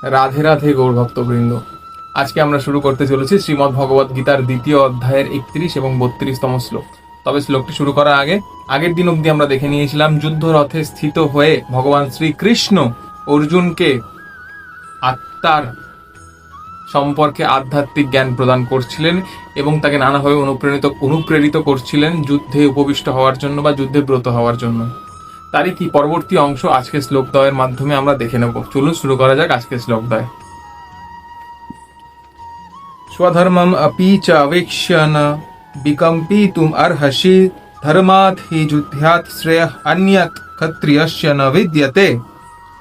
রাধে রাধে গৌরভক্তবৃন্দ। আজকে আমরা শুরু করতে চলেছি শ্রীমদ্ ভগবদ গীতার দ্বিতীয় অধ্যায়ের 31 এবং 32তম শ্লোক। তবে শ্লোকটি শুরু করার আগের দিন অবধি আমরা দেখে নিয়েছিলাম যুদ্ধরথে স্থিত হয়ে ভগবান শ্রীকৃষ্ণ অর্জুনকে আত্মার সম্পর্কে আধ্যাত্মিক জ্ঞান প্রদান করছিলেন এবং তাকে নানাভাবে অনুপ্রেরিত করছিলেন যুদ্ধে উপবিষ্ট হওয়ার জন্য বা যুদ্ধে ব্রত হওয়ার জন্য। তারই কি পরবর্তী অংশ আজকে শ্লোকদ্বয়ের মাধ্যমে আমরা দেখে নেব। চলুন শুরু করা যাক আজকে শ্লোকদ্বয়। स्वधर्मम अपि च अवेक्ष्य न विकम्पितुम अर्हसि धर्मात् हि যুদ্ধাৎ শ্রেয়ঃ अन्यत् ক্ষত্রিয়স্য ন বিদ্যতে।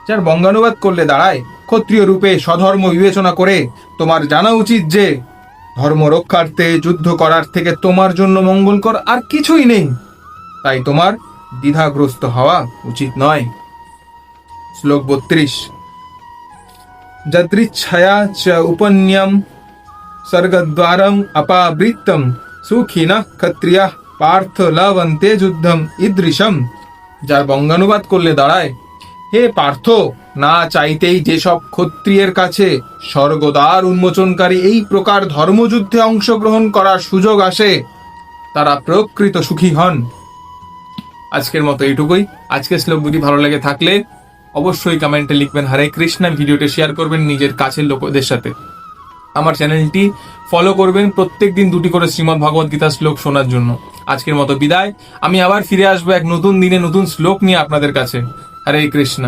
যার বঙ্গানুবাদ করলে দাঁড়ায়, ক্ষত্রিয় রূপে স্বধর্ম বিবেচনা করে তোমার জানা উচিত যে ধর্ম রক্ষার্থে যুদ্ধ করার থেকে তোমার জন্য মঙ্গলকর আর কিছুই নেই, তাই তোমার দ্বিধাগ্রস্ত হওয়া উচিত নয়। শ্লোক 32। যদৃচ্ছয়া চ উপন্যম স্বর্গদ্বারম অপাবৃত্তম সুখিনঃ ক্ষত্রিয়াঃ পার্থ লভন্তে যুদ্ধম ঈদৃশম। যার বঙ্গানুবাদ করলে দাঁড়ায়, হে পার্থ, না চাইতেই যেসব ক্ষত্রিয়ের কাছে স্বর্গদ্বার উন্মোচনকারী এই প্রকার ধর্মযুদ্ধে অংশগ্রহণ করার সুযোগ আসে, তারা প্রকৃত সুখী হন। আজকের মতো এইটুকুই। আজকের শ্লোক দুটি ভালো লেগে থাকলে অবশ্যই কমেন্টে লিখবেন হরে কৃষ্ণ, ভিডিওটি শেয়ার করবেন নিজের কাছের লোকদের সাথে। আমার চ্যানেলটি ফলো করবেন প্রত্যেকদিন দুটি করে শ্রীমদ্ ভগবদ গীতা শ্লোক শোনার জন্য। আজকের মতো বিদায়। আমি আবার ফিরে আসবো এক নতুন দিনে নতুন শ্লোক নিয়ে আপনাদের কাছে। হরে কৃষ্ণ।